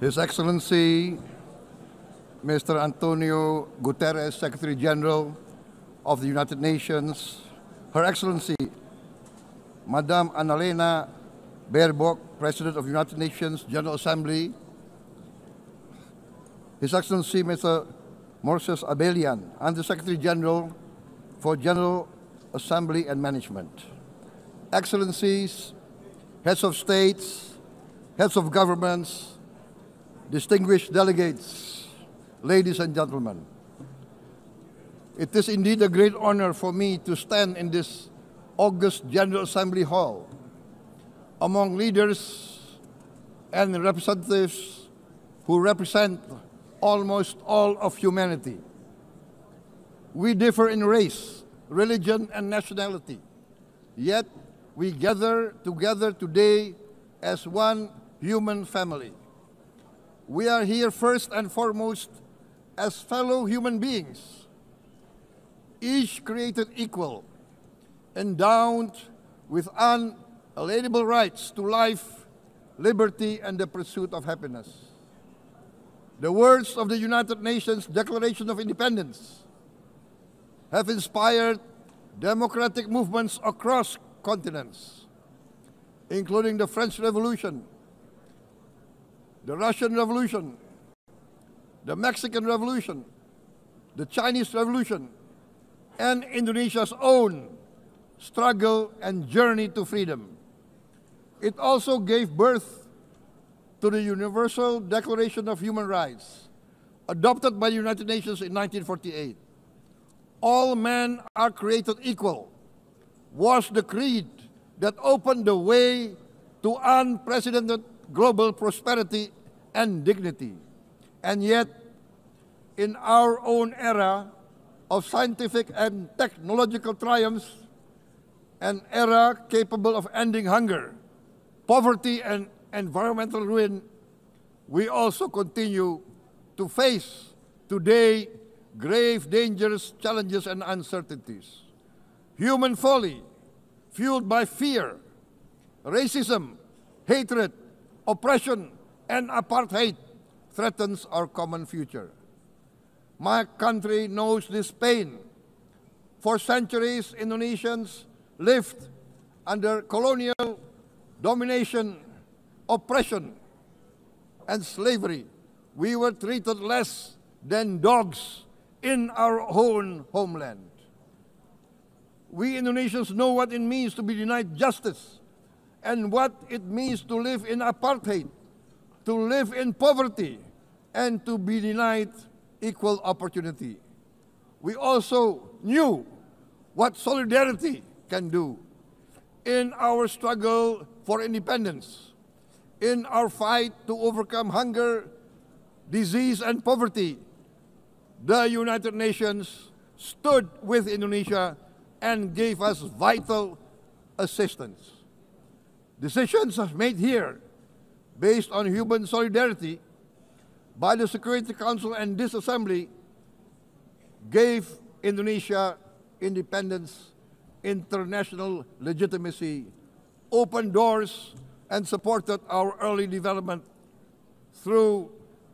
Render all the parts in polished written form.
His Excellency, Mr. Antonio Guterres, Secretary General of the United Nations, Her Excellency, Madame Annalena Baerbock, President of the United Nations General Assembly, His Excellency, Mr. Moses Abelian, Under-Secretary General for General Assembly and Management, Excellencies, Heads of States, Heads of Governments, distinguished delegates, ladies and gentlemen. It is indeed a great honor for me to stand in this august General Assembly Hall among leaders and representatives who represent almost all of humanity. We differ in race, religion, and nationality, yet we gather together today as one human family. We are here first and foremost as fellow human beings, each created equal, endowed with unalienable rights to life, liberty, and the pursuit of happiness. The words of the United Nations Declaration of Independence have inspired democratic movements across continents, including the French Revolution, the Russian Revolution, the Mexican Revolution, the Chinese Revolution, and Indonesia's own struggle and journey to freedom. It also gave birth to the Universal Declaration of Human Rights, adopted by the United Nations in 1948. All men are created equal was the creed that opened the way to unprecedented global prosperity and dignity. And yet, in our own era of scientific and technological triumphs, an era capable of ending hunger, poverty, and environmental ruin, we also continue to face today grave dangers, challenges, and uncertainties. Human folly, fueled by fear, racism, hatred, oppression, and apartheid, threatens our common future. My country knows this pain. For centuries, Indonesians lived under colonial domination, oppression, and slavery. We were treated less than dogs in our own homeland. We Indonesians know what it means to be denied justice and what it means to live in apartheid, to live in poverty, and to be denied equal opportunity. We also knew what solidarity can do in our struggle for independence, in our fight to overcome hunger, disease, and poverty. The United Nations stood with Indonesia and gave us vital assistance. Decisions made here based on human solidarity by the Security Council and this Assembly gave Indonesia independence, international legitimacy, opened doors, and supported our early development through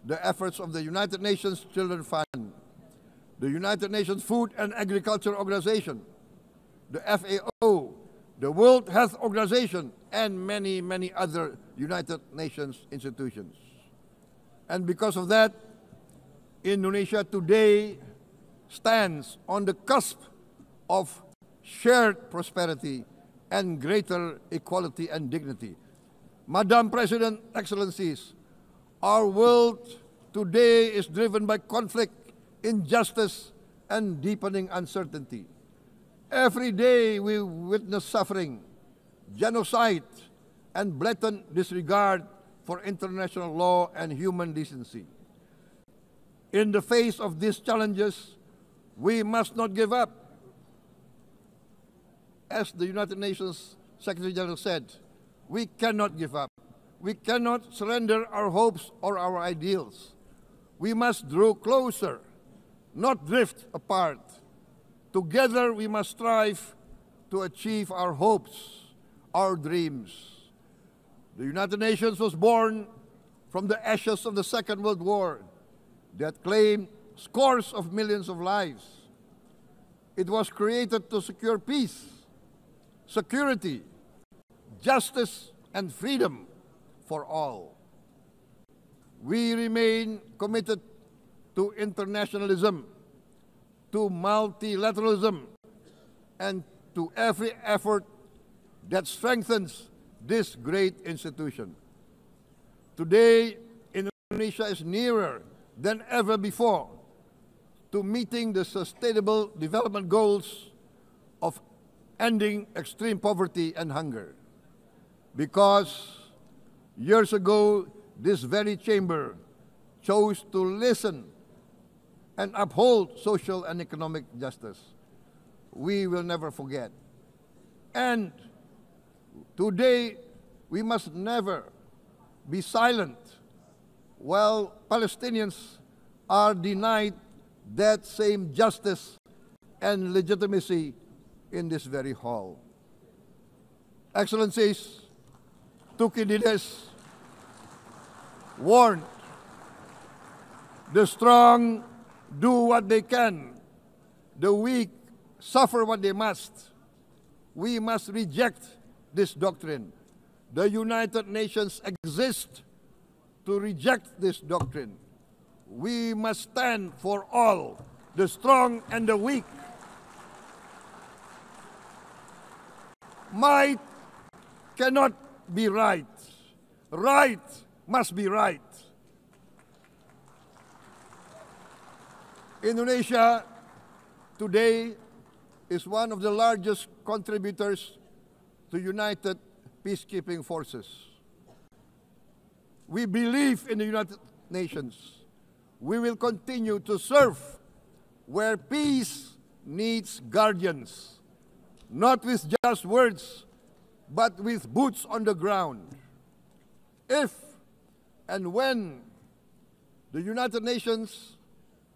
the efforts of the United Nations Children Fund, the United Nations Food and Agriculture Organization, the FAO, the World Health Organization, and many, many other United Nations institutions. And because of that, Indonesia today stands on the cusp of shared prosperity and greater equality and dignity. Madam President, Excellencies, our world today is driven by conflict, injustice, and deepening uncertainty. Every day we witness suffering, genocide, and blatant disregard for international law and human decency. In the face of these challenges, we must not give up. As the United Nations Secretary General said, we cannot give up. We cannot surrender our hopes or our ideals. We must draw closer, not drift apart. Together we must strive to achieve our hopes, our dreams. The United Nations was born from the ashes of the Second World War that claimed scores of millions of lives. It was created to secure peace, security, justice, and freedom for all. We remain committed to internationalism, to multilateralism, and to every effort that strengthens this great institution. Today, Indonesia is nearer than ever before to meeting the Sustainable Development Goals of ending extreme poverty and hunger. Because years ago, this very chamber chose to listen and uphold social and economic justice. We will never forget. And today, we must never be silent while Palestinians are denied that same justice and legitimacy in this very hall. Excellencies, Thucydides warned, the strong do what they can, the weak suffer what they must. We must reject this doctrine. The United Nations exist to reject this doctrine. We must stand for all, the strong and the weak. Might cannot be right. Right must be right. Indonesia today is one of the largest contributors to United Peacekeeping Forces. We believe in the United Nations. We will continue to serve where peace needs guardians, not with just words, but with boots on the ground. If and when the United Nations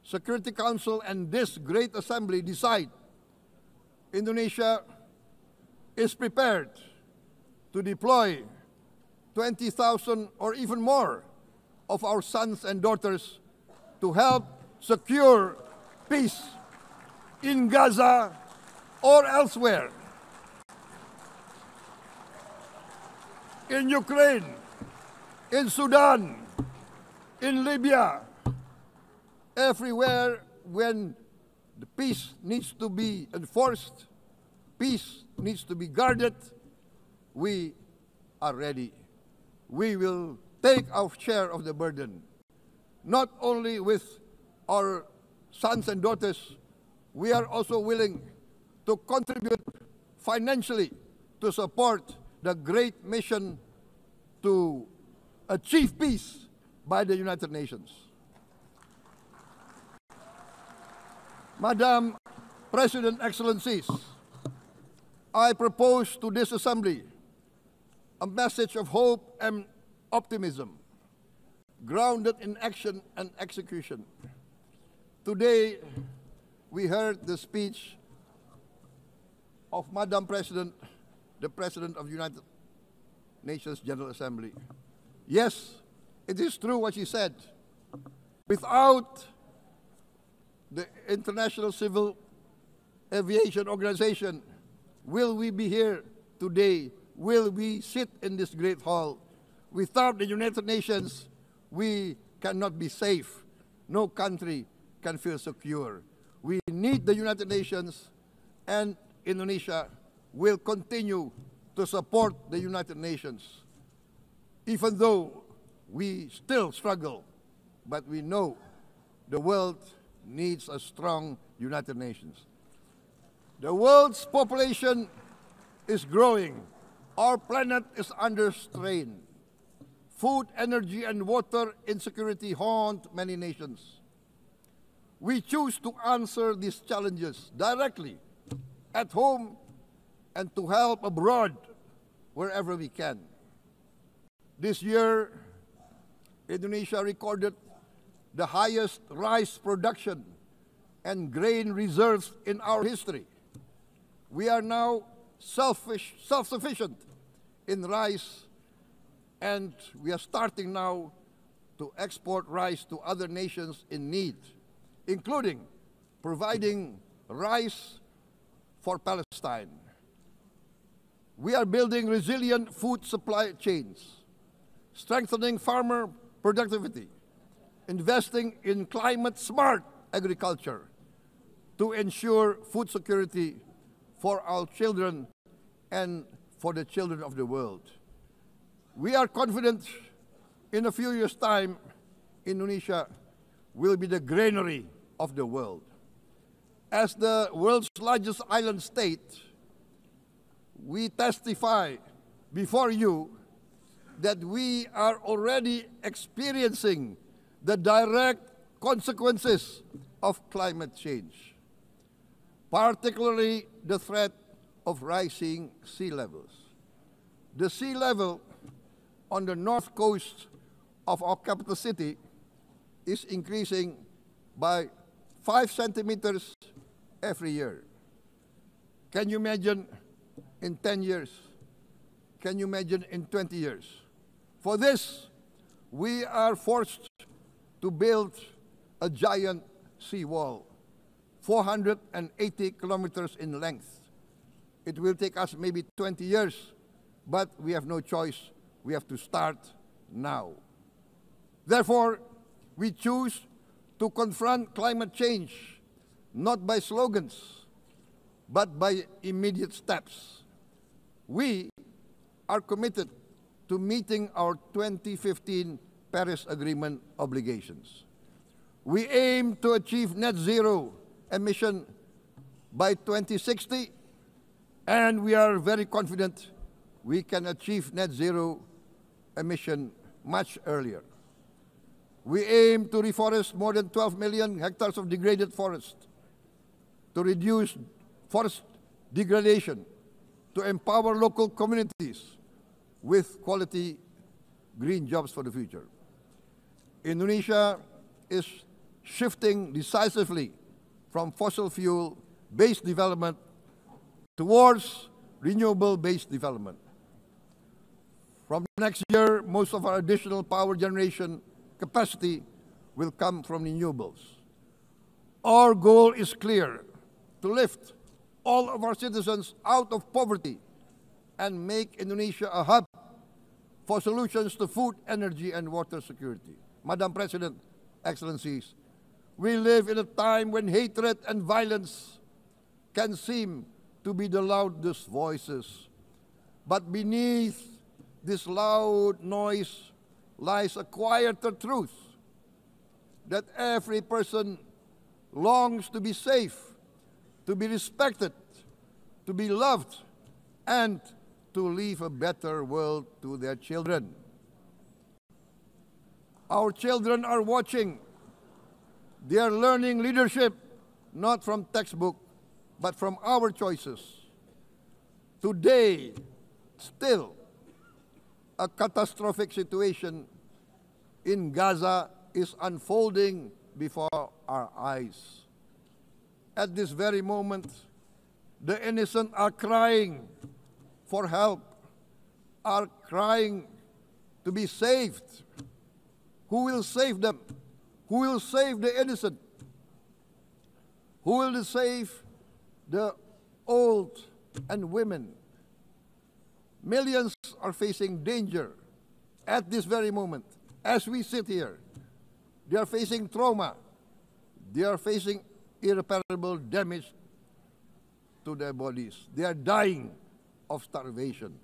Security Council and this great assembly decide Indonesia is prepared to deploy 20,000 or even more of our sons and daughters to help secure peace in Gaza or elsewhere, in Ukraine, in Sudan, in Libya, everywhere when the peace needs to be enforced, peace needs to be guarded, we are ready. We will take our share of the burden, not only with our sons and daughters, we are also willing to contribute financially to support the great mission to achieve peace by the United Nations. Madam President, Excellencies, I propose to this Assembly a message of hope and optimism, grounded in action and execution. Today, we heard the speech of Madam President, the President of the United Nations General Assembly. Yes, it is true what she said. Without the International Civil Aviation Organization, will we be here today? Will we sit in this great hall? Without the United Nations, we cannot be safe. No country can feel secure. We need the United Nations, and Indonesia will continue to support the United Nations, even though we still struggle, but we know the world needs a strong United Nations. The world's population is growing. Our planet is under strain. Food, energy, and water insecurity haunt many nations. We choose to answer these challenges directly at home and to help abroad wherever we can. This year, Indonesia recorded the highest rice production and grain reserves in our history. We are now self-sufficient in rice, and we are starting now to export rice to other nations in need, including providing rice for Palestine. We are building resilient food supply chains, strengthening farmer productivity, investing in climate-smart agriculture to ensure food security for our children and for the children of the world. We are confident in a few years' time, Indonesia will be the granary of the world. As the world's largest island state, we testify before you that we are already experiencing the direct consequences of climate change, particularly the threat of rising sea levels. The sea level on the north coast of our capital city is increasing by 5 centimeters every year. Can you imagine in 10 years? Can you imagine in 20 years? For this, we are forced to build a giant seawall, 480 kilometers in length. It will take us maybe 20 years, but we have no choice. We have to start now. Therefore, we choose to confront climate change not by slogans, but by immediate steps. We are committed to meeting our 2015 Paris Agreement obligations. We aim to achieve net zero emission by 2060, and we are very confident we can achieve net zero emission much earlier. We aim to reforest more than 12 million hectares of degraded forest, to reduce forest degradation, to empower local communities with quality green jobs for the future. Indonesia is shifting decisively from fossil fuel-based development towards renewable-based development. From next year, most of our additional power generation capacity will come from renewables. Our goal is clear: to lift all of our citizens out of poverty and make Indonesia a hub for solutions to food, energy, and water security. Madam President, Excellencies, we live in a time when hatred and violence can seem to be the loudest voices. But beneath this loud noise lies a quieter truth, that every person longs to be safe, to be respected, to be loved, and to leave a better world to their children. Our children are watching. They are learning leadership, not from textbook, but from our choices. Today, still, a catastrophic situation in Gaza is unfolding before our eyes. At this very moment, the innocent are crying for help, are crying to be saved. Who will save them? Who will save the innocent? Who will save the old and women? Millions are facing danger at this very moment. As we sit here, they are facing trauma. They are facing irreparable damage to their bodies. They are dying of starvation.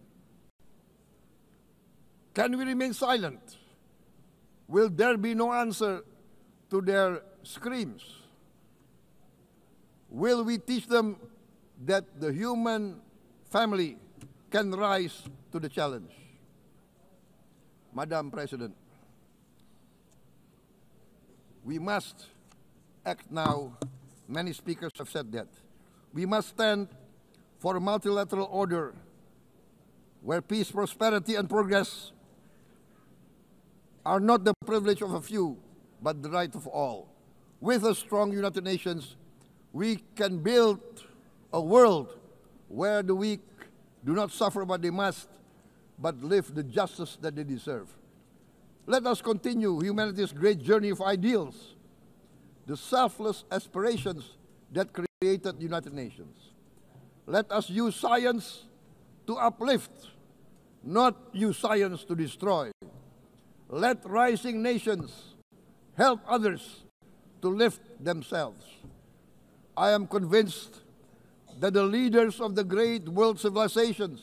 Can we remain silent? Will there be no answer to their screams? Will we teach them that the human family can rise to the challenge? Madam President, we must act now. Many speakers have said that. We must stand for a multilateral order where peace, prosperity, and progress are not the privilege of a few, but the right of all. With a strong United Nations, we can build a world where the weak do not suffer what they must, but live the justice that they deserve. Let us continue humanity's great journey of ideals, the selfless aspirations that created the United Nations. Let us use science to uplift, not use science to destroy. Let rising nations help others to lift themselves. I am convinced that the leaders of the great world civilizations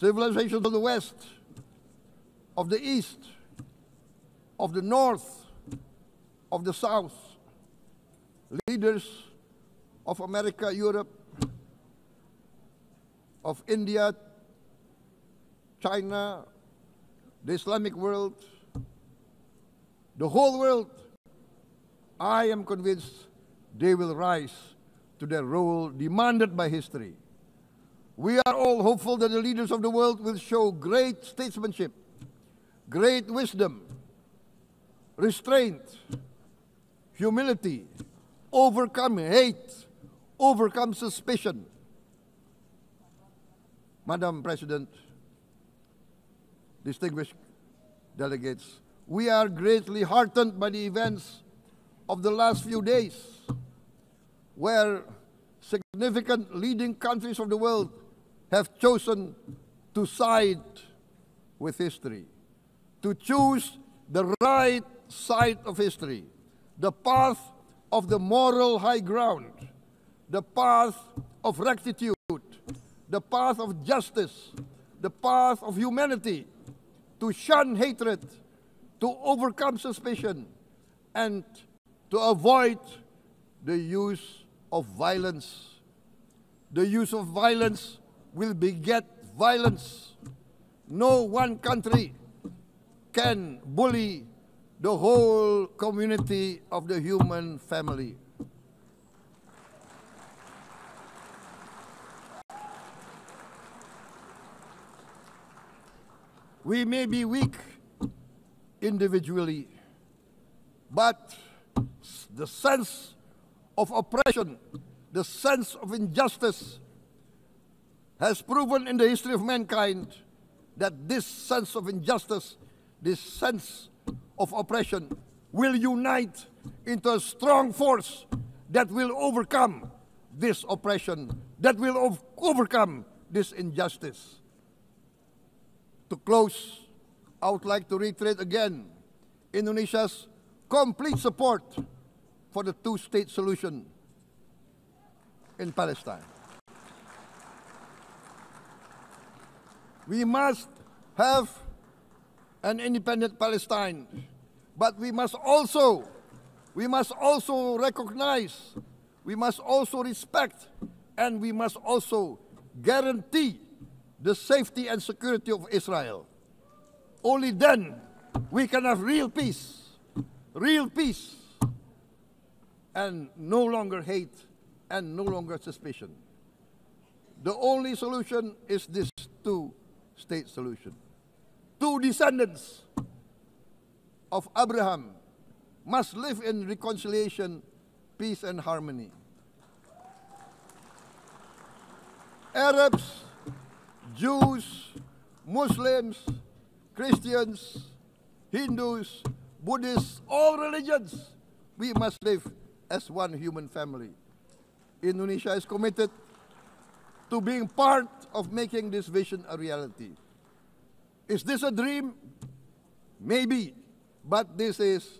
of the West, of the East, of the North, of the South, leaders of America, Europe, of India, China, the Islamic world, the whole world, I am convinced they will rise to their role demanded by history. We are all hopeful that the leaders of the world will show great statesmanship, great wisdom, restraint, humility, overcome hate, overcome suspicion. Madam President, distinguished delegates, we are greatly heartened by the events of the last few days, where significant leading countries of the world have chosen to side with history, to choose the right side of history, the path of the moral high ground, the path of rectitude, the path of justice, the path of humanity, to shun hatred, to overcome suspicion, and to avoid the use of violence. The use of violence will beget violence. No one country can bully the whole community of the human family. We may be weak individually, but the sense of oppression, the sense of injustice has proven in the history of mankind that this sense of injustice, this sense of oppression will unite into a strong force that will overcome this oppression, that will overcome this injustice. To close, I would like to reiterate again Indonesia's complete support for the two-state solution in Palestine. We must have an independent Palestine, but we must also recognize, we must also respect, and we must also guarantee the safety and security of Israel. Only then we can have real peace, and no longer hate and no longer suspicion. The only solution is this two-state solution. Two descendants of Abraham must live in reconciliation, peace, and harmony. Arabs, Jews, Muslims, Christians, Hindus, Buddhists, all religions, we must live as one human family. Indonesia is committed to being part of making this vision a reality. Is this a dream? Maybe, but this is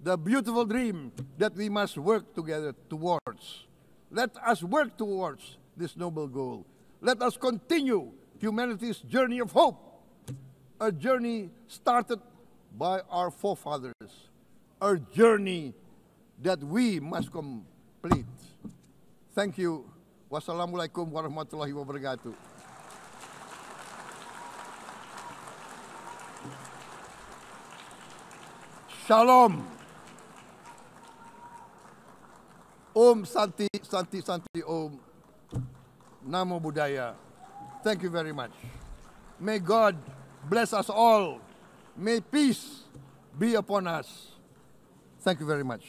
the beautiful dream that we must work together towards. Let us work towards this noble goal. Let us continue humanity's journey of hope, a journey started by our forefathers, a journey that we must complete. Thank you. Wassalamualaikum warahmatullahi wabarakatuh. Shalom. Om Santi, Santi, Santi, Om. Namo Buddhaya. Thank you very much. May God bless us all. May peace be upon us. Thank you very much.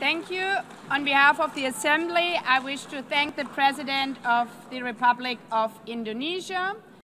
Thank you. On behalf of the Assembly, I wish to thank the President of the Republic of Indonesia.